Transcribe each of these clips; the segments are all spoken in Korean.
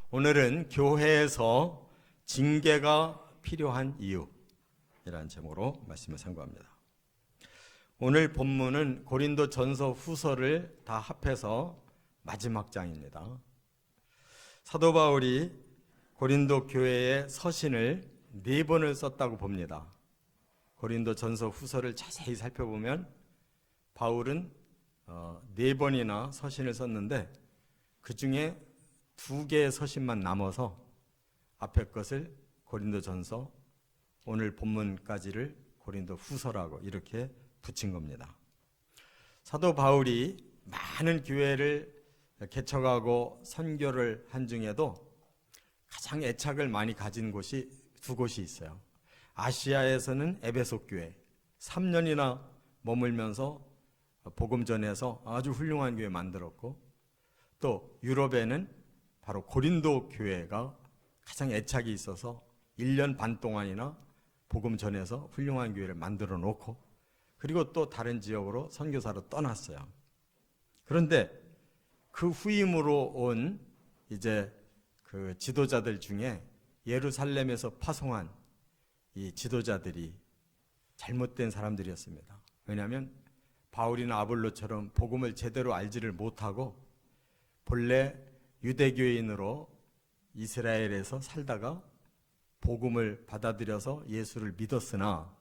오늘은 교회에서 징계가 필요한 이유이라는 제목으로 말씀을 선고합니다. 오늘 본문은 고린도 전서 후서를 다 합해서 마지막 장입니다. 사도 바울이 고린도 교회의 서신을 4번을 썼다고 봅니다. 고린도 전서 후서를 자세히 살펴보면 바울은 4번이나 서신을 썼는데 그 중에 2개의 서신만 남아서 앞에 것을 고린도 전서, 오늘 본문까지를 고린도 후서라고 이렇게 붙인 겁니다. 사도 바울이 많은 교회를 개척하고 선교를 한 중에도 가장 애착을 많이 가진 곳이 2곳이 있어요. 아시아에서는 에베소 교회 3년이나 머물면서 복음 전해서 아주 훌륭한 교회 만들었고, 또 유럽에는 바로 고린도 교회가 가장 애착이 있어서 1년 반 동안이나 복음 전해서 훌륭한 교회를 만들어 놓고, 그리고 또 다른 지역으로 선교사로 떠났어요. 그런데 그 후임으로 온 이제 그 지도자들 중에 예루살렘에서 파송한 이 지도자들이 잘못된 사람들이었습니다. 왜냐하면 바울이나 아볼로처럼 복음을 제대로 알지를 못하고 본래 유대교인으로 이스라엘에서 살다가 복음을 받아들여서 예수를 믿었으나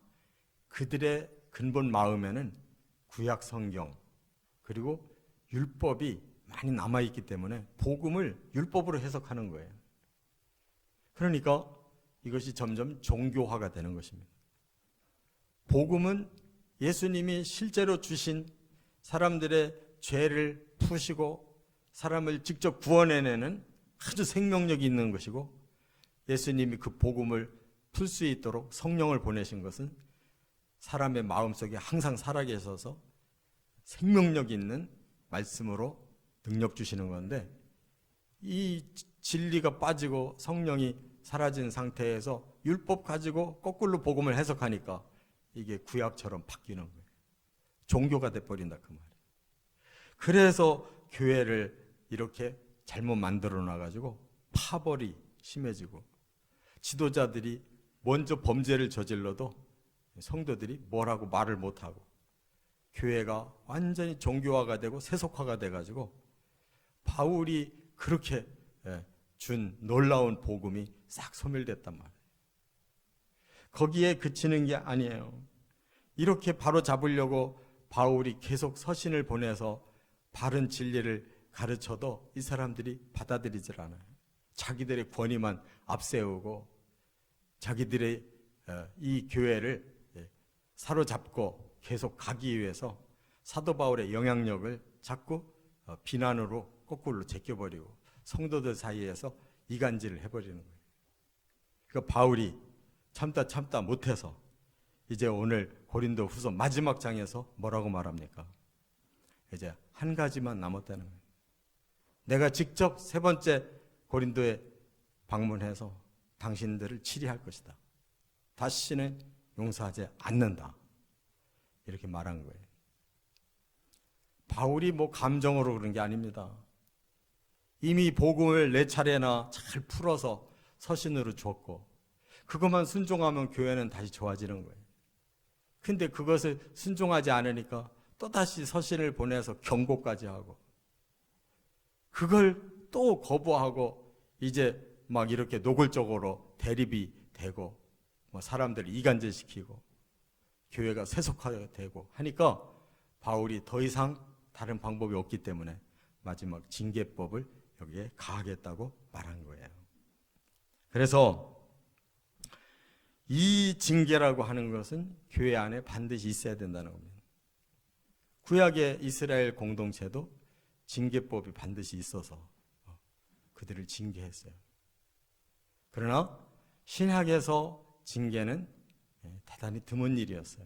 그들의 근본 마음에는 구약 성경 그리고 율법이 많이 남아있기 때문에 복음을 율법으로 해석하는 거예요. 그러니까 이것이 점점 종교화가 되는 것입니다. 복음은 예수님이 실제로 주신 사람들의 죄를 푸시고 사람을 직접 구원해내는 아주 생명력이 있는 것이고, 예수님이 그 복음을 풀 수 있도록 성령을 보내신 것은 사람의 마음속에 항상 살아계셔서 생명력 있는 말씀으로 능력 주시는 건데, 이 진리가 빠지고 성령이 사라진 상태에서 율법 가지고 거꾸로 복음을 해석하니까 이게 구약처럼 바뀌는 거예요. 종교가 돼버린다 그 말이에요. 그래서 교회를 이렇게 잘못 만들어 놔가지고 파벌이 심해지고, 지도자들이 먼저 범죄를 저질러도 성도들이 뭐라고 말을 못하고, 교회가 완전히 종교화가 되고 세속화가 돼가지고 바울이 그렇게 준 놀라운 복음이 싹 소멸됐단 말이에요. 거기에 그치는 게 아니에요. 이렇게 바로 잡으려고 바울이 계속 서신을 보내서 바른 진리를 가르쳐도 이 사람들이 받아들이질 않아요. 자기들의 권위만 앞세우고 자기들의 이 교회를 사로잡고 계속 가기 위해서 사도 바울의 영향력을 자꾸 비난으로 거꾸로 제껴버리고 성도들 사이에서 이간질을 해버리는 거예요. 그러니까 바울이 참다 못해서 이제 오늘 고린도 후서 마지막 장에서 뭐라고 말합니까? 이제 한 가지만 남았다는 거예요. 내가 직접 3번째 고린도에 방문해서 당신들을 치리할 것이다. 다시는 용서하지 않는다. 이렇게 말한 거예요. 바울이 뭐 감정으로 그런 게 아닙니다. 이미 복음을 4차례나 잘 풀어서 서신으로 줬고, 그것만 순종하면 교회는 다시 좋아지는 거예요. 근데 그것을 순종하지 않으니까 또다시 서신을 보내서 경고까지 하고, 그걸 또 거부하고 이제 막 이렇게 노골적으로 대립이 되고, 뭐 사람들을 이간질시키고 교회가 세속화되고 하니까 바울이 더 이상 다른 방법이 없기 때문에 마지막 징계법을 여기에 가하겠다고 말한 거예요. 그래서 이 징계라고 하는 것은 교회 안에 반드시 있어야 된다는 겁니다. 구약의 이스라엘 공동체도 징계법이 반드시 있어서 그들을 징계했어요. 그러나 신약에서 징계는 대단히 드문 일이었어요.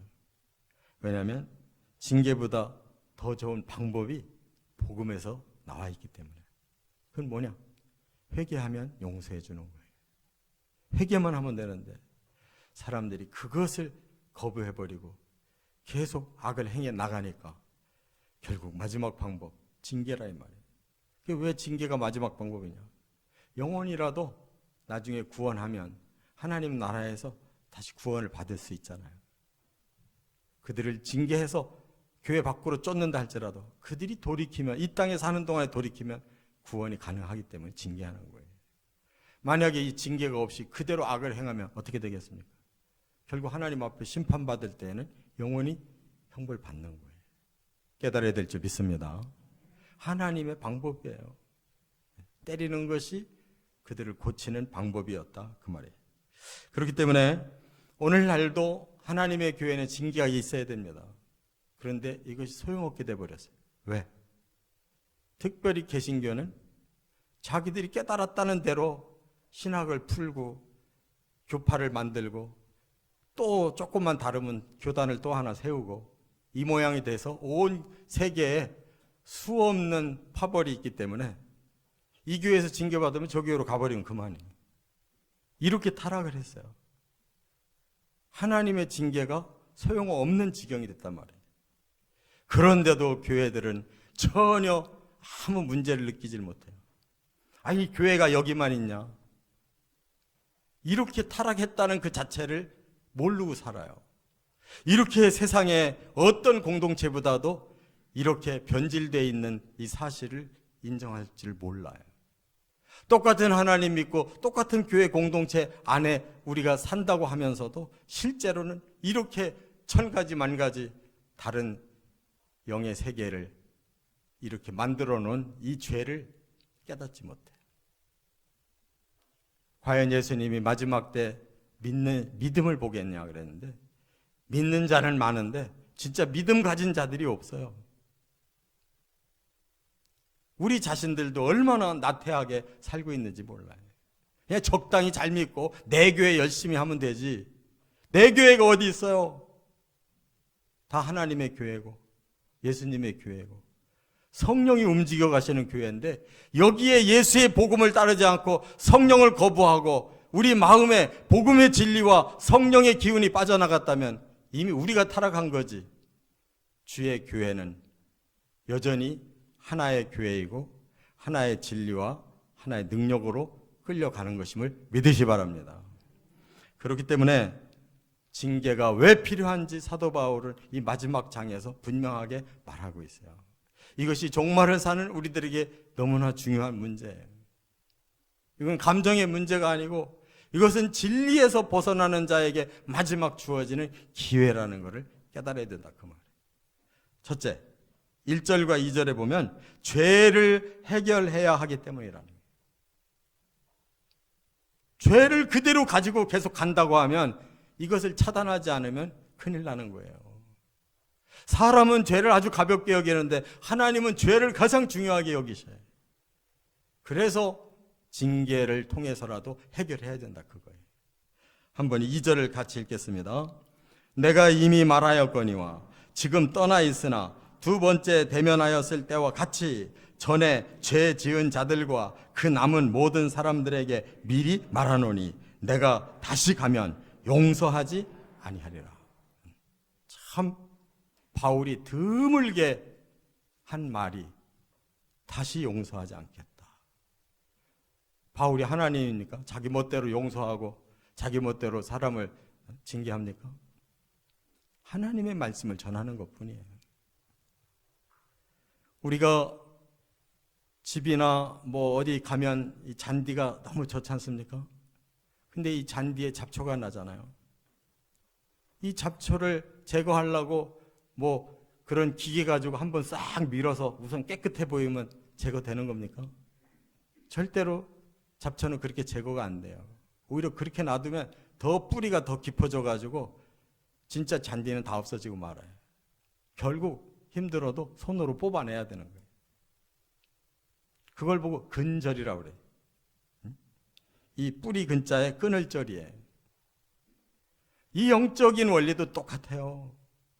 왜냐하면 징계보다 더 좋은 방법이 복음에서 나와 있기 때문에. 그건 뭐냐? 회개하면 용서해 주는 거예요. 회개만 하면 되는데 사람들이 그것을 거부해버리고 계속 악을 행해 나가니까 결국 마지막 방법 징계라 이 말이에요. 왜 징계가 마지막 방법이냐? 영혼이라도 나중에 구원하면 하나님 나라에서 다시 구원을 받을 수 있잖아요. 그들을 징계해서 교회 밖으로 쫓는다 할지라도 그들이 돌이키면, 이 땅에 사는 동안에 돌이키면 구원이 가능하기 때문에 징계하는 거예요. 만약에 이 징계가 없이 그대로 악을 행하면 어떻게 되겠습니까? 결국 하나님 앞에 심판받을 때에는 영원히 형벌 받는 거예요. 깨달아야 될 줄 믿습니다. 하나님의 방법이에요. 때리는 것이 그들을 고치는 방법이었다, 그 말이에요. 그렇기 때문에 오늘날도 하나님의 교회는 징계가 있어야 됩니다. 그런데 이것이 소용없게 돼버렸어요. 왜? 특별히 개신교는 자기들이 깨달았다는 대로 신학을 풀고 교파를 만들고 또 조금만 다르면 교단을 또 하나 세우고 이 모양이 돼서 온 세계에 수없는 파벌이 있기 때문에 이 교회에서 징계받으면 저 교회로 가버리면 그만이에요. 이렇게 타락을 했어요. 하나님의 징계가 소용없는 지경이 됐단 말이에요. 그런데도 교회들은 전혀 아무 문제를 느끼질 못해요. 아니, 교회가 여기만 있냐? 이렇게 타락했다는 그 자체를 모르고 살아요. 이렇게 세상에 어떤 공동체보다도 이렇게 변질되어 있는 이 사실을 인정할 줄 몰라요. 똑같은 하나님 믿고 똑같은 교회 공동체 안에 우리가 산다고 하면서도 실제로는 이렇게 천가지 만가지 다른 영의 세계를 이렇게 만들어 놓은 이 죄를 깨닫지 못해요. 과연 예수님이 마지막 때 믿음을 보겠냐 그랬는데, 믿는 자는 많은데 진짜 믿음 가진 자들이 없어요. 우리 자신들도 얼마나 나태하게 살고 있는지 몰라요. 그냥 적당히 잘 믿고 내 교회 열심히 하면 되지. 내 교회가 어디 있어요? 다 하나님의 교회고 예수님의 교회고 성령이 움직여 가시는 교회인데, 여기에 예수의 복음을 따르지 않고 성령을 거부하고 우리 마음에 복음의 진리와 성령의 기운이 빠져나갔다면 이미 우리가 타락한 거지. 주의 교회는 여전히 하나의 교회이고 하나의 진리와 하나의 능력으로 끌려가는 것임을 믿으시 바랍니다. 그렇기 때문에 징계가 왜 필요한지 사도 바울은 이 마지막 장에서 분명하게 말하고 있어요. 이것이 종말을 사는 우리들에게 너무나 중요한 문제예요. 이건 감정의 문제가 아니고 이것은 진리에서 벗어나는 자에게 마지막 주어지는 기회라는 것을 깨달아야 된다, 그 말이에요. 첫째, 1절과 2절에 보면 죄를 해결해야 하기 때문이라는 거예요. 죄를 그대로 가지고 계속 간다고 하면 이것을 차단하지 않으면 큰일 나는 거예요. 사람은 죄를 아주 가볍게 여기는데 하나님은 죄를 가장 중요하게 여기셔요. 그래서 징계를 통해서라도 해결해야 된다, 그거예요. 한번 2절을 같이 읽겠습니다. 내가 이미 말하였거니와 지금 떠나 있으나 두 번째 대면하였을 때와 같이 전에 죄 지은 자들과 그 남은 모든 사람들에게 미리 말하노니 내가 다시 가면 용서하지 아니하리라. 참 바울이 드물게 한 말이 다시 용서하지 않겠다. 바울이 하나님입니까? 자기 멋대로 용서하고 자기 멋대로 사람을 징계합니까? 하나님의 말씀을 전하는 것뿐이에요. 우리가 집이나 뭐 어디 가면 이 잔디가 너무 좋지 않습니까? 근데 이 잔디에 잡초가 나잖아요. 이 잡초를 제거하려고 뭐 그런 기계 가지고 한번 싹 밀어서 우선 깨끗해 보이면 제거되는 겁니까? 절대로 잡초는 그렇게 제거가 안 돼요. 오히려 그렇게 놔두면 더 뿌리가 더 깊어져 가지고 진짜 잔디는 다 없어지고 말아요. 결국 힘들어도 손으로 뽑아내야 되는 거예요. 그걸 보고 근절이라고 그래요. 이 뿌리 근자에 끊을 절이에요. 이 영적인 원리도 똑같아요.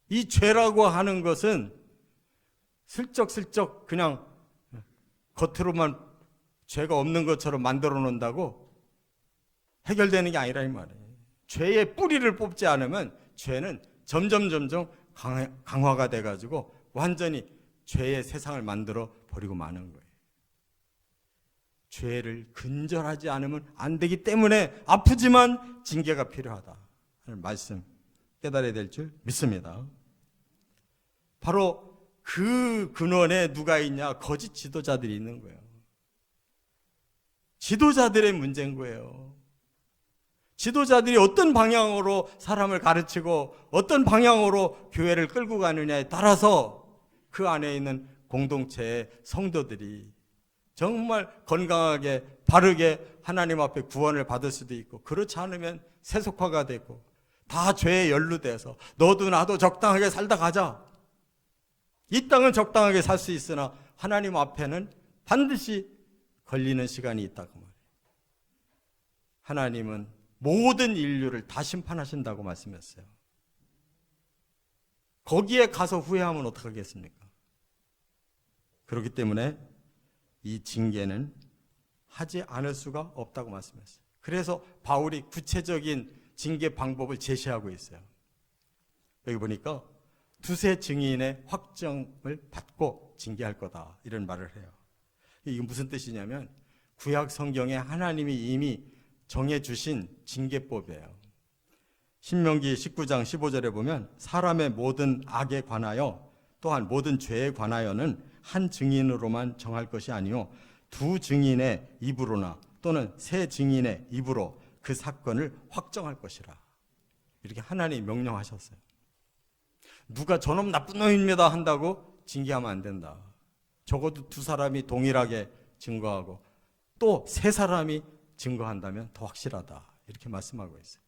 이 죄라고 하는 것은 슬쩍슬쩍 그냥 겉으로만 죄가 없는 것처럼 만들어 놓는다고 해결되는 게 아니라 이 말이에요. 죄의 뿌리를 뽑지 않으면 죄는 점점 강화가 돼가지고 완전히 죄의 세상을 만들어 버리고 마는 거예요. 죄를 근절하지 않으면 안 되기 때문에 아프지만 징계가 필요하다 하는 말씀 깨달아야 될 줄 믿습니다. 바로 그 근원에 누가 있냐? 거짓 지도자들이 있는 거예요. 지도자들의 문제인 거예요. 지도자들이 어떤 방향으로 사람을 가르치고 어떤 방향으로 교회를 끌고 가느냐에 따라서 그 안에 있는 공동체의 성도들이 정말 건강하게 바르게 하나님 앞에 구원을 받을 수도 있고, 그렇지 않으면 세속화가 되고 다 죄에 연루돼서 너도 나도 적당하게 살다 가자. 이 땅은 적당하게 살 수 있으나 하나님 앞에는 반드시 걸리는 시간이 있다고 말해요. 하나님은 모든 인류를 다 심판하신다고 말씀했어요. 거기에 가서 후회하면 어떡하겠습니까? 그렇기 때문에 이 징계는 하지 않을 수가 없다고 말씀했어요. 그래서 바울이 구체적인 징계 방법을 제시하고 있어요. 여기 보니까 두세 증인의 확정을 받고 징계할 거다 이런 말을 해요. 이게 무슨 뜻이냐면 구약 성경에 하나님이 이미 정해주신 징계법이에요. 신명기 19장 15절에 보면 사람의 모든 악에 관하여 또한 모든 죄에 관하여는 한 증인으로만 정할 것이 아니요 두 증인의 입으로나 또는 세 증인의 입으로 그 사건을 확정할 것이라. 이렇게 하나님이 명령하셨어요. 누가 저놈 나쁜 놈입니다 한다고 징계하면 안 된다. 적어도 두 사람이 동일하게 증거하고 또 세 사람이 증거한다면 더 확실하다. 이렇게 말씀하고 있어요.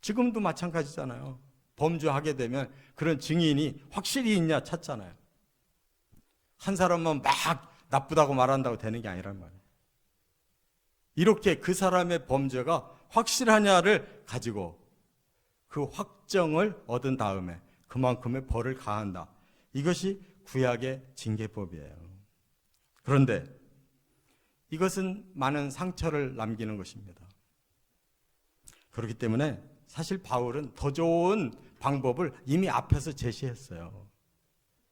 지금도 마찬가지잖아요. 범죄하게 되면 그런 증인이 확실히 있냐 찾잖아요. 한 사람만 막 나쁘다고 말한다고 되는 게 아니란 말이에요. 이렇게 그 사람의 범죄가 확실하냐를 가지고 그 확정을 얻은 다음에 그만큼의 벌을 가한다. 이것이 구약의 징계법이에요. 그런데 이것은 많은 상처를 남기는 것입니다. 그렇기 때문에 사실 바울은 더 좋은 방법을 이미 앞에서 제시했어요.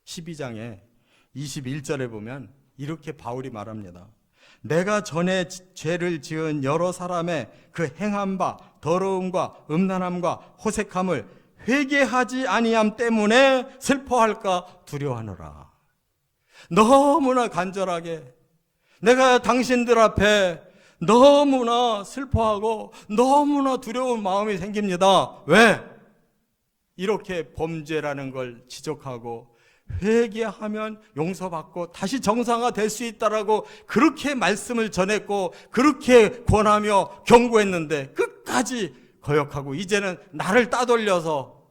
12장에 21절에 보면 이렇게 바울이 말합니다. 내가 전에 죄를 지은 여러 사람의 그 행한 바 더러움과 음란함과 호색함을 회개하지 아니함 때문에 슬퍼할까 두려워하노라. 너무나 간절하게 내가 당신들 앞에 너무나 슬퍼하고 너무나 두려운 마음이 생깁니다. 왜? 이렇게 범죄라는 걸 지적하고 회개하면 용서받고 다시 정상화 될 수 있다라고 그렇게 말씀을 전했고 그렇게 권하며 경고했는데 끝까지 거역하고 이제는 나를 따돌려서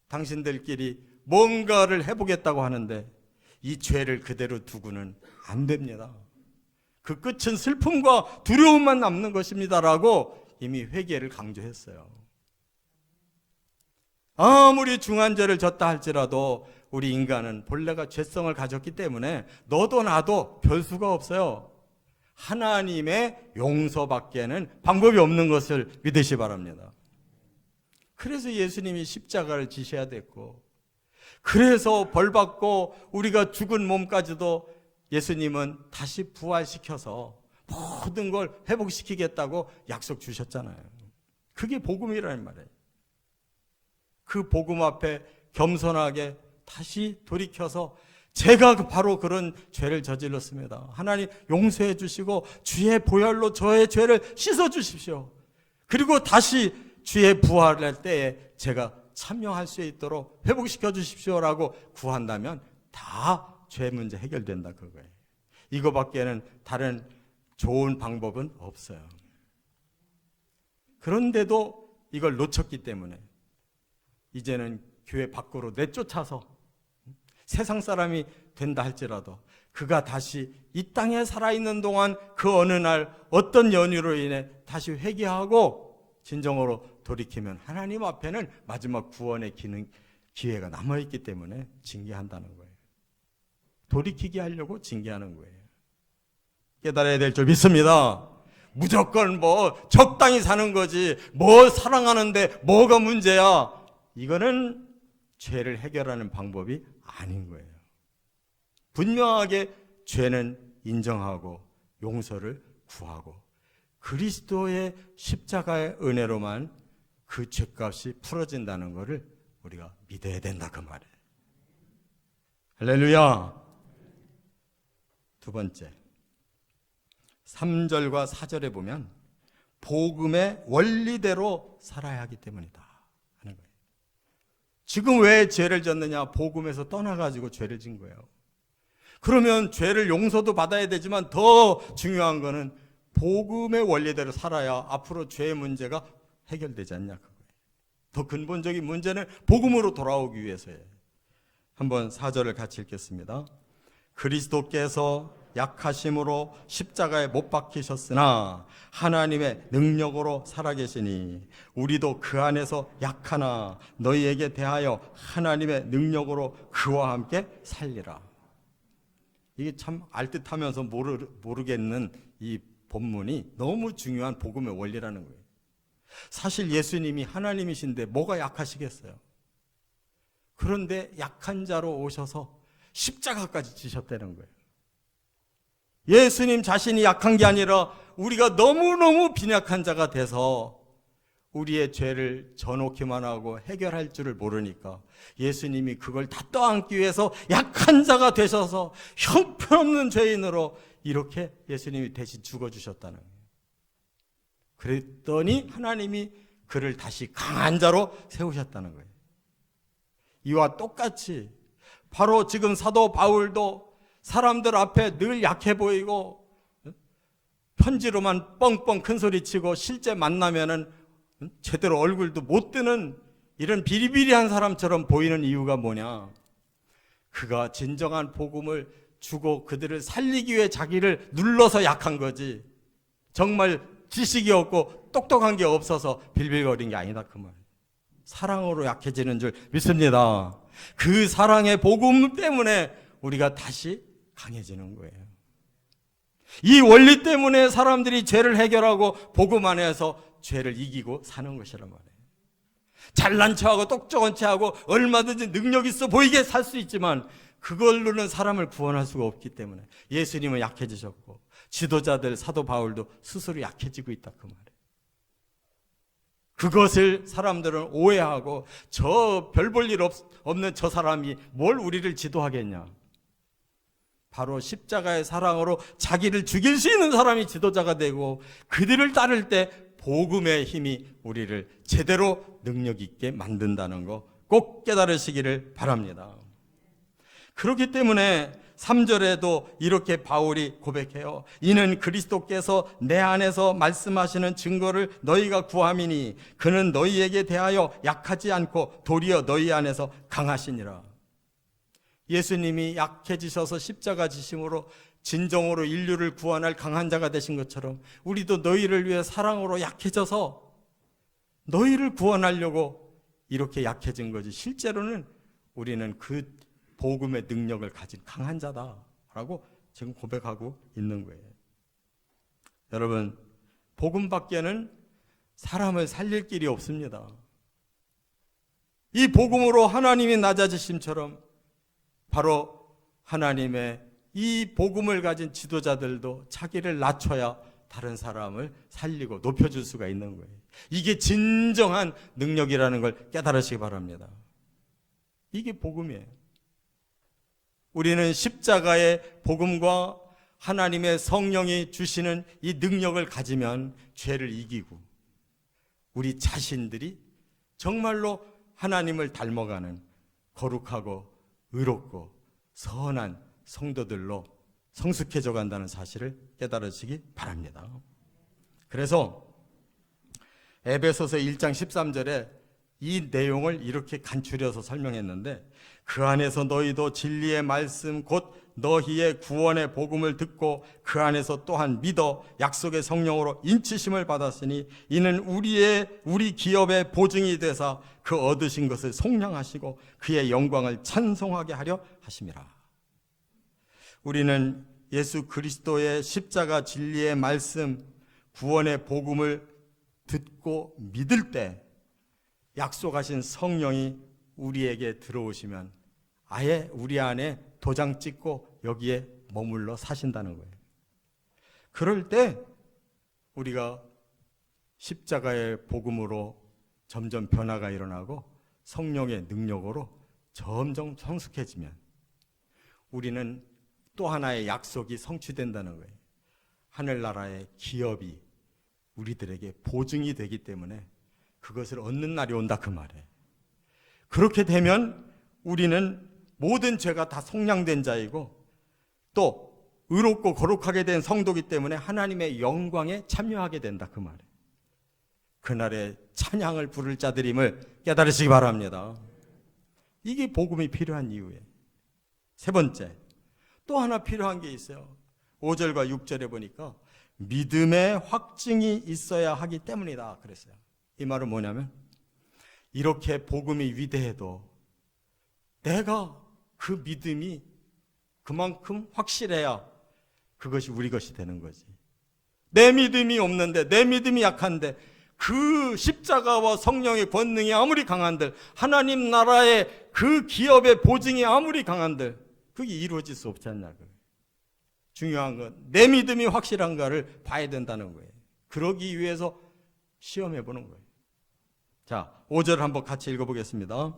당신들끼리 뭔가를 해보겠다고 하는데 이 죄를 그대로 두고는 안 됩니다. 그 끝은 슬픔과 두려움만 남는 것입니다라고 이미 회개를 강조했어요. 아무리 중한 죄를 졌다 할지라도 우리 인간은 본래가 죄성을 가졌기 때문에 너도 나도 별 수가 없어요. 하나님의 용서밖에는 방법이 없는 것을 믿으시 바랍니다. 그래서 예수님이 십자가를 지셔야 됐고, 그래서 벌받고 우리가 죽은 몸까지도 예수님은 다시 부활시켜서 모든 걸 회복시키겠다고 약속 주셨잖아요. 그게 복음이라는 말이에요. 그 복음 앞에 겸손하게 다시 돌이켜서 제가 바로 그런 죄를 저질렀습니다. 하나님 용서해 주시고 주의 보혈로 저의 죄를 씻어 주십시오. 그리고 다시 주의 부활할 때에 제가 참여할 수 있도록 회복시켜 주십시오라고 구한다면 다 죄 문제 해결된다 그거예요. 이거밖에는 다른 좋은 방법은 없어요. 그런데도 이걸 놓쳤기 때문에 이제는 교회 밖으로 내쫓아서 세상 사람이 된다 할지라도 그가 다시 이 땅에 살아있는 동안 그 어느 날 어떤 연유로 인해 다시 회개하고 진정으로 돌이키면 하나님 앞에는 마지막 구원의 기회가 남아있기 때문에 징계한다는 거예요. 돌이키게 하려고 징계하는 거예요. 깨달아야 될 줄 믿습니다. 무조건 뭐 적당히 사는 거지 뭐 사랑하는데 뭐가 문제야. 이거는 죄를 해결하는 방법이 아닌 거예요. 분명하게 죄는 인정하고 용서를 구하고 그리스도의 십자가의 은혜로만 그 죄값이 풀어진다는 것을 우리가 믿어야 된다 그 말이에요. 할렐루야. 두 번째, 3절과 4절에 보면 복음의 원리대로 살아야 하기 때문이다 하는 거예요. 지금 왜 죄를 졌느냐? 복음에서 떠나가지고 죄를 진 거예요. 그러면 죄를 용서도 받아야 되지만 더 중요한 거는 복음의 원리대로 살아야 앞으로 죄의 문제가 해결되지 않냐 그거예요. 더 근본적인 문제는 복음으로 돌아오기 위해서예요. 한번 4절을 같이 읽겠습니다. 그리스도께서 약하심으로 십자가에 못 박히셨으나 하나님의 능력으로 살아계시니 우리도 그 안에서 약하나 너희에게 대하여 하나님의 능력으로 그와 함께 살리라. 이게 참 알듯하면서 모르겠는 이 본문이 너무 중요한 복음의 원리라는 거예요. 사실 예수님이 하나님이신데 뭐가 약하시겠어요? 그런데 약한 자로 오셔서 십자가까지 지셨다는 거예요. 예수님 자신이 약한 게 아니라 우리가 너무너무 빈약한 자가 돼서 우리의 죄를 져놓기만 하고 해결할 줄을 모르니까 예수님이 그걸 다 떠안기 위해서 약한 자가 되셔서 형편없는 죄인으로 이렇게 예수님이 대신 죽어주셨다는 거예요. 그랬더니 하나님이 그를 다시 강한 자로 세우셨다는 거예요. 이와 똑같이 바로 지금 사도 바울도 사람들 앞에 늘 약해 보이고 편지로만 뻥뻥 큰 소리 치고 실제 만나면은 제대로 얼굴도 못 드는 이런 비리비리한 사람처럼 보이는 이유가 뭐냐? 그가 진정한 복음을 주고 그들을 살리기 위해 자기를 눌러서 약한 거지 정말 지식이 없고 똑똑한 게 없어서 빌빌거린 게 아니다 그 말. 사랑으로 약해지는 줄 믿습니다. 그 사랑의 복음 때문에 우리가 다시 강해지는 거예요. 이 원리 때문에 사람들이 죄를 해결하고 복음 안에서 죄를 이기고 사는 것이란 말이에요. 잘난 척하고 똑똑한 척하고 얼마든지 능력 있어 보이게 살 수 있지만 그걸로는 사람을 구원할 수가 없기 때문에 예수님은 약해지셨고 지도자들 사도 바울도 스스로 약해지고 있다 그 말이에요. 그것을 사람들은 오해하고 저 별 볼 일 없는 저 사람이 뭘 우리를 지도하겠냐. 바로 십자가의 사랑으로 자기를 죽일 수 있는 사람이 지도자가 되고 그들을 따를 때 복음의 힘이 우리를 제대로 능력 있게 만든다는 거 꼭 깨달으시기를 바랍니다. 그렇기 때문에 3절에도 이렇게 바울이 고백해요. 이는 그리스도께서 내 안에서 말씀하시는 증거를 너희가 구함이니 그는 너희에게 대하여 약하지 않고 도리어 너희 안에서 강하시니라. 예수님이 약해지셔서 십자가 지심으로 진정으로 인류를 구원할 강한 자가 되신 것처럼 우리도 너희를 위해 사랑으로 약해져서 너희를 구원하려고 이렇게 약해진 거지 실제로는 우리는 그 복음의 능력을 가진 강한 자다라고 지금 고백하고 있는 거예요. 여러분, 복음밖에는 사람을 살릴 길이 없습니다. 이 복음으로 하나님이 낮아지심처럼 바로 하나님의 이 복음을 가진 지도자들도 자기를 낮춰야 다른 사람을 살리고 높여줄 수가 있는 거예요. 이게 진정한 능력이라는 걸 깨달으시기 바랍니다. 이게 복음이에요. 우리는 십자가의 복음과 하나님의 성령이 주시는 이 능력을 가지면 죄를 이기고 우리 자신들이 정말로 하나님을 닮아가는 거룩하고 의롭고 선한 성도들로 성숙해져 간다는 사실을 깨달으시기 바랍니다. 그래서 에베소서 1장 13절에 이 내용을 이렇게 간추려서 설명했는데 그 안에서 너희도 진리의 말씀 곧 너희의 구원의 복음을 듣고 그 안에서 또한 믿어 약속의 성령으로 인치심을 받았으니 이는 우리 기업의 보증이 되사 그 얻으신 것을 속량하시고 그의 영광을 찬송하게 하려 하심이라. 우리는 예수 그리스도의 십자가 진리의 말씀 구원의 복음을 듣고 믿을 때 약속하신 성령이 우리에게 들어오시면 아예 우리 안에 도장 찍고 여기에 머물러 사신다는 거예요. 그럴 때 우리가 십자가의 복음으로 점점 변화가 일어나고 성령의 능력으로 점점 성숙해지면 우리는 또 하나의 약속이 성취된다는 거예요. 하늘나라의 기업이 우리들에게 보증이 되기 때문에 그것을 얻는 날이 온다 그 말이에요. 그렇게 되면 우리는 모든 죄가 다 속량된 자이고 또 의롭고 거룩하게 된 성도기 때문에 하나님의 영광에 참여하게 된다 그 말이에요. 그날에 찬양을 부를 자들임을 깨달으시기 바랍니다. 이게 복음이 필요한 이유예요. 세 번째, 또 하나 필요한 게 있어요. 5절과 6절에 보니까 믿음의 확증이 있어야 하기 때문이다 그랬어요. 이 말은 뭐냐면 이렇게 복음이 위대해도 내가 그 믿음이 그만큼 확실해야 그것이 우리 것이 되는 거지. 내 믿음이 없는데, 내 믿음이 약한데 그 십자가와 성령의 권능이 아무리 강한들, 하나님 나라의 그 기업의 보증이 아무리 강한들 그게 이루어질 수 없지 않냐. 중요한 건 내 믿음이 확실한가를 봐야 된다는 거예요. 그러기 위해서 시험해 보는 거예요. 자, 5절 한번 같이 읽어보겠습니다.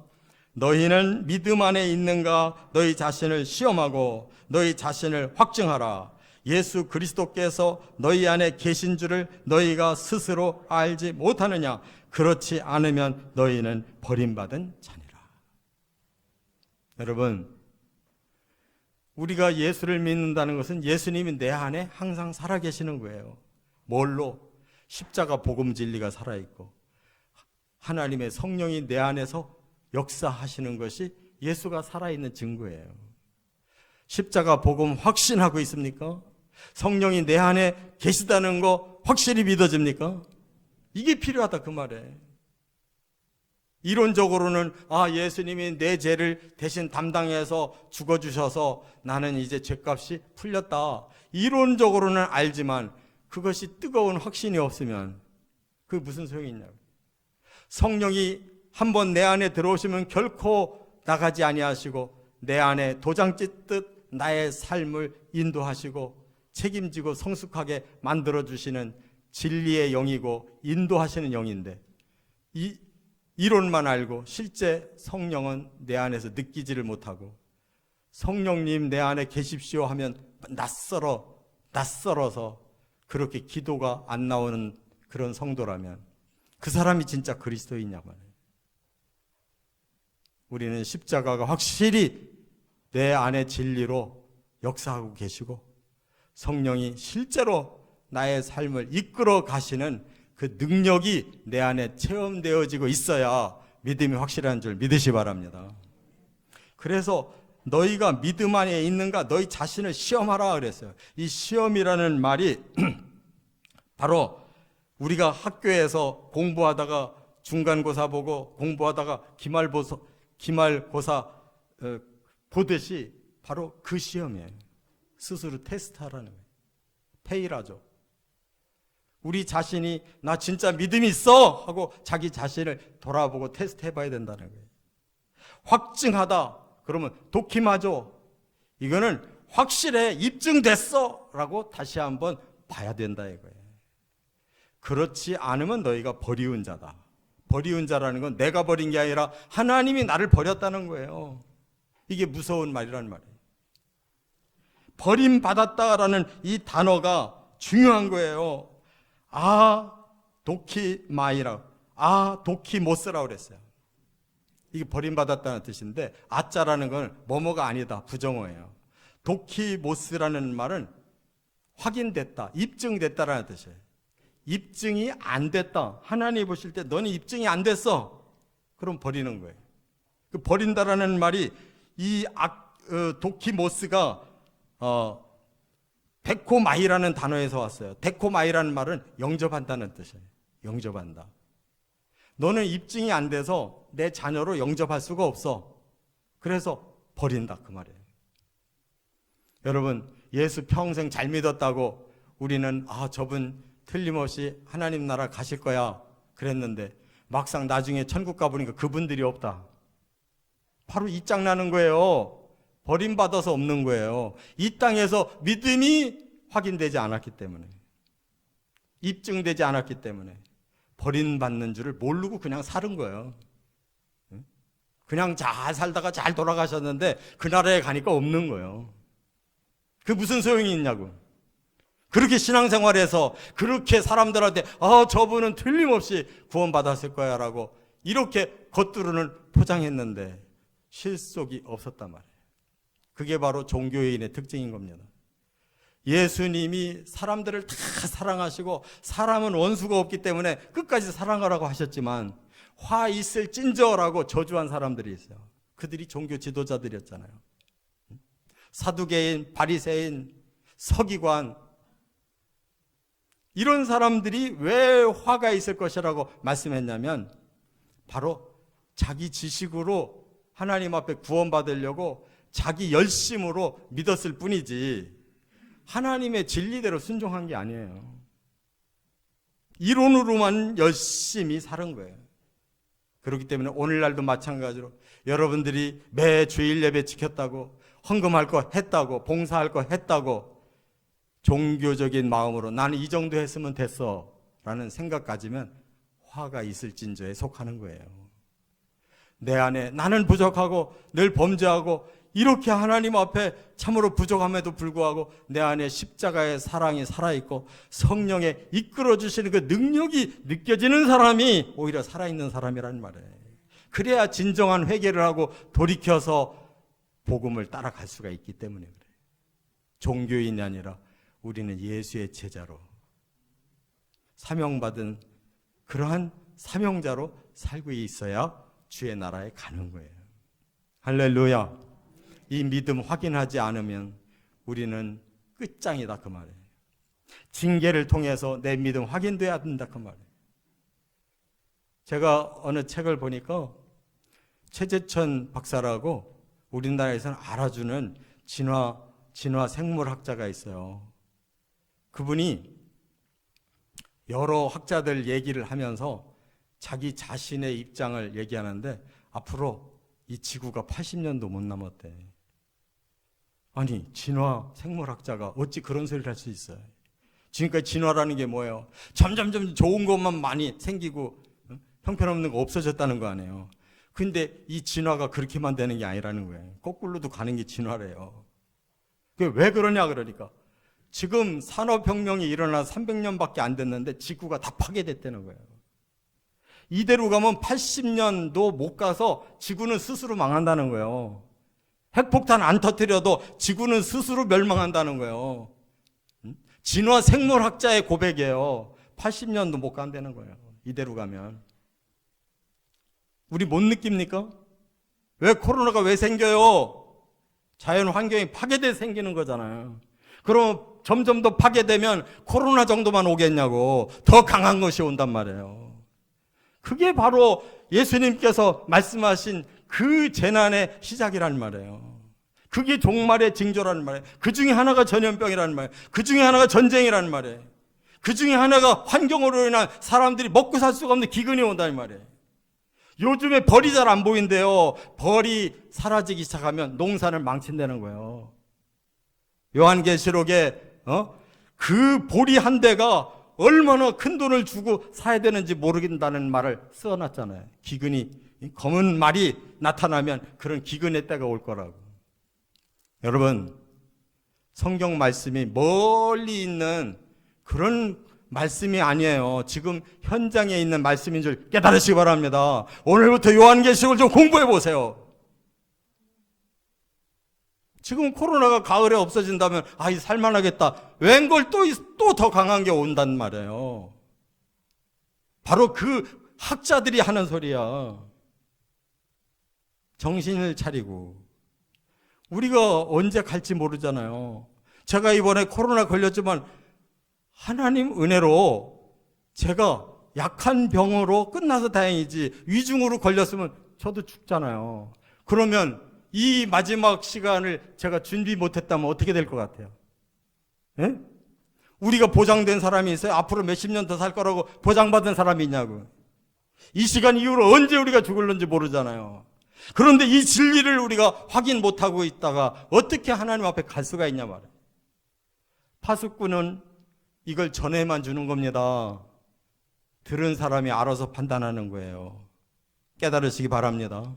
너희는 믿음 안에 있는가 너희 자신을 시험하고 너희 자신을 확증하라. 예수 그리스도께서 너희 안에 계신 줄을 너희가 스스로 알지 못하느냐. 그렇지 않으면 너희는 버림받은 자니라. 여러분, 우리가 예수를 믿는다는 것은 예수님이 내 안에 항상 살아계시는 거예요. 뭘로? 십자가 복음 진리가 살아있고 하나님의 성령이 내 안에서 역사하시는 것이 예수가 살아있는 증거예요. 십자가 복음 확신하고 있습니까? 성령이 내 안에 계시다는 거 확실히 믿어집니까? 이게 필요하다 그 말이에요. 이론적으로는 예수님이 내 죄를 대신 담당해서 죽어주셔서 나는 이제 죄값이 풀렸다. 이론적으로는 알지만 그것이 뜨거운 확신이 없으면 그게 무슨 소용이 있냐고. 성령이 한번 내 안에 들어오시면 결코 나가지 아니하시고 내 안에 도장 찍듯 나의 삶을 인도하시고 책임지고 성숙하게 만들어주시는 진리의 영이고 인도하시는 영인데 이 이론만 알고 실제 성령은 내 안에서 느끼지를 못하고 성령님 내 안에 계십시오 하면 낯설어서 그렇게 기도가 안 나오는 그런 성도라면 그 사람이 진짜 그리스도이냐고 말이에요. 우리는 십자가가 확실히 내 안의 진리로 역사하고 계시고 성령이 실제로 나의 삶을 이끌어 가시는 그 능력이 내 안에 체험되어지고 있어야 믿음이 확실한 줄 믿으시 바랍니다. 그래서 너희가 믿음 안에 있는가 너희 자신을 시험하라 그랬어요. 이 시험이라는 말이 바로 우리가 학교에서 공부하다가 중간고사 보고 공부하다가 기말고사 보듯이 바로 그 시험이에요. 스스로 테스트하라는 거예요. 페일하죠. 우리 자신이 나 진짜 믿음이 있어 하고 자기 자신을 돌아보고 테스트해봐야 된다는 거예요. 확증하다 그러면 도kim하죠. 이거는 확실해 입증됐어 라고 다시 한번 봐야 된다 이거예요. 그렇지 않으면 너희가 버리운 자다. 버리운 자라는 건 내가 버린 게 아니라 하나님이 나를 버렸다는 거예요. 이게 무서운 말이라는 말이에요. 버림받았다라는 이 단어가 중요한 거예요. 도키모스라고 그랬어요. 이게 버림받았다는 뜻인데 아자라는 건 뭐뭐가 아니다 부정어예요. 도키모스라는 말은 확인됐다, 입증됐다라는 뜻이에요. 입증이 안 됐다. 하나님 보실 때 너는 입증이 안 됐어. 그럼 버리는 거예요. 그 버린다라는 말이 이 도키모스가 데코마이라는 단어에서 왔어요. 데코마이라는 말은 영접한다는 뜻이에요. 영접한다. 너는 입증이 안 돼서 내 자녀로 영접할 수가 없어. 그래서 버린다 그 말이에요. 여러분 예수 평생 잘 믿었다고 우리는 저분 틀림없이 하나님 나라 가실 거야 그랬는데 막상 나중에 천국 가보니까 그분들이 없다. 바로 이 짱 나는 거예요. 버림받아서 없는 거예요. 이 땅에서 믿음이 확인되지 않았기 때문에, 입증되지 않았기 때문에 버림받는 줄을 모르고 그냥 사는 거예요. 그냥 잘 살다가 잘 돌아가셨는데 그 나라에 가니까 없는 거예요. 그 무슨 소용이 있냐고. 그렇게 신앙생활에서 그렇게 사람들한테 저분은 틀림없이 구원받았을 거야 라고 이렇게 겉으로는 포장했는데 실속이 없었단 말이에요. 그게 바로 종교인의 특징인 겁니다. 예수님이 사람들을 다 사랑하시고 사람은 원수가 없기 때문에 끝까지 사랑하라고 하셨지만 화 있을 찐저라고 저주한 사람들이 있어요. 그들이 종교 지도자들이었잖아요. 사두개인, 바리새인, 서기관, 이런 사람들이 왜 화가 있을 것이라고 말씀했냐면 바로 자기 지식으로 하나님 앞에 구원받으려고 자기 열심으로 믿었을 뿐이지 하나님의 진리대로 순종한 게 아니에요. 이론으로만 열심히 살은 거예요. 그렇기 때문에 오늘날도 마찬가지로 여러분들이 매 주일 예배 지켰다고, 헌금할 거 했다고, 봉사할 거 했다고 종교적인 마음으로 나는 이 정도 했으면 됐어 라는 생각 가지면 화가 있을진저에 속하는 거예요. 내 안에 나는 부족하고 늘 범죄하고 이렇게 하나님 앞에 참으로 부족함에도 불구하고 내 안에 십자가의 사랑이 살아있고 성령에 이끌어주시는 그 능력이 느껴지는 사람이 오히려 살아있는 사람이라는 말이에요. 그래야 진정한 회개를 하고 돌이켜서 복음을 따라갈 수가 있기 때문에 그래요. 종교인이 아니라 우리는 예수의 제자로 사명받은 그러한 사명자로 살고 있어야 주의 나라에 가는 거예요. 할렐루야. 이 믿음 확인하지 않으면 우리는 끝장이다 그 말이에요. 징계를 통해서 내 믿음 확인돼야 된다 그 말이에요. 제가 어느 책을 보니까 최재천 박사라고 우리나라에서는 알아주는 진화 생물학자가 있어요. 그분이 여러 학자들 얘기를 하면서 자기 자신의 입장을 얘기하는데 앞으로 이 지구가 80년도 못 남았대. 아니, 진화 생물학자가 어찌 그런 소리를 할 수 있어요? 지금까지 진화라는 게 뭐예요? 점점 좋은 것만 많이 생기고 형편없는 거 없어졌다는 거 아니에요. 근데 이 진화가 그렇게만 되는 게 아니라는 거예요. 거꾸로도 가는 게 진화래요. 그게 왜 그러냐 그러니까 지금 산업혁명이 일어나 300년밖에 안 됐는데 지구가 다 파괴됐다는 거예요. 이대로 가면 80년도 못 가서 지구는 스스로 망한다는 거예요. 핵폭탄 안 터뜨려도 지구는 스스로 멸망한다는 거예요. 진화 생물학자의 고백이에요. 80년도 못 간다는 거예요. 이대로 가면. 우리 못 느낍니까? 왜 코로나가 왜 생겨요? 자연 환경이 파괴돼 생기는 거잖아요. 그럼 점점 더 파괴되면 코로나 정도만 오겠냐고 더 강한 것이 온단 말이에요. 그게 바로 예수님께서 말씀하신 그 재난의 시작이라는 말이에요. 그게 종말의 징조라는 말이에요. 그 중에 하나가 전염병이라는 말이에요. 그 중에 하나가 전쟁이라는 말이에요. 그 중에 하나가 환경으로 인한 사람들이 먹고 살 수가 없는 기근이 온다는 말이에요. 요즘에 벌이 잘 안 보인대요. 벌이 사라지기 시작하면 농사를 망친다는 거예요. 요한계시록에 그 보리 한 대가 얼마나 큰 돈을 주고 사야 되는지 모르겠다는 말을 써놨잖아요. 기근이, 검은 말이 나타나면 그런 기근의 때가 올 거라고. 여러분, 성경 말씀이 멀리 있는 그런 말씀이 아니에요. 지금 현장에 있는 말씀인 줄 깨달으시기 바랍니다. 오늘부터 요한계시록을 좀 공부해 보세요. 지금 코로나가 가을에 없어진다면 이 살만하겠다. 웬걸 또 더 강한 게 온단 말이에요. 바로 그 학자들이 하는 소리야. 정신을 차리고. 우리가 언제 갈지 모르잖아요. 제가 이번에 코로나 걸렸지만 하나님 은혜로 제가 약한 병으로 끝나서 다행이지 위중으로 걸렸으면 저도 죽잖아요. 그러면 이 마지막 시간을 제가 준비 못했다면 어떻게 될 것 같아요? 예? 우리가 보장된 사람이 있어요? 앞으로 몇십 년 더 살 거라고 보장받은 사람이 있냐고. 이 시간 이후로 언제 우리가 죽을는지 모르잖아요. 그런데 이 진리를 우리가 확인 못하고 있다가 어떻게 하나님 앞에 갈 수가 있냐 말이에요. 파수꾼은 이걸 전해만 주는 겁니다. 들은 사람이 알아서 판단하는 거예요. 깨달으시기 바랍니다.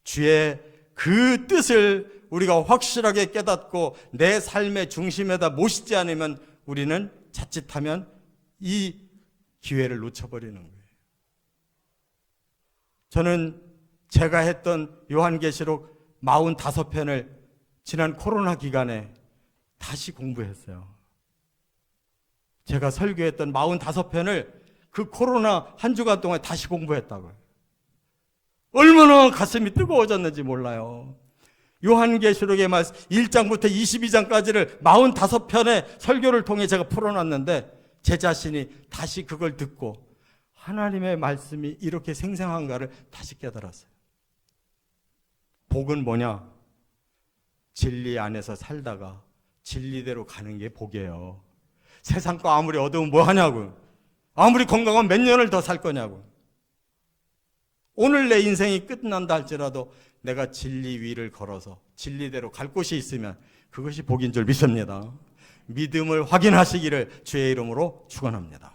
주의 그 뜻을 우리가 확실하게 깨닫고 내 삶의 중심에다 모시지 않으면 우리는 자칫하면 이 기회를 놓쳐버리는 거예요. 저는 제가 했던 요한계시록 45편을 지난 코로나 기간에 다시 공부했어요. 제가 설교했던 45편을 그 코로나 한 주간 동안 다시 공부했다고요. 얼마나 가슴이 뜨거워졌는지 몰라요. 요한계시록의 말씀 1장부터 22장까지를 45편의 설교를 통해 제가 풀어놨는데 제 자신이 다시 그걸 듣고 하나님의 말씀이 이렇게 생생한가를 다시 깨달았어요. 복은 뭐냐? 진리 안에서 살다가 진리대로 가는 게 복이에요. 세상 거 아무리 얻으면 뭐 하냐고. 아무리 건강하면 몇 년을 더 살 거냐고. 오늘 내 인생이 끝난다 할지라도 내가 진리 위를 걸어서 진리대로 갈 곳이 있으면 그것이 복인 줄 믿습니다. 믿음을 확인하시기를 주의 이름으로 축원합니다.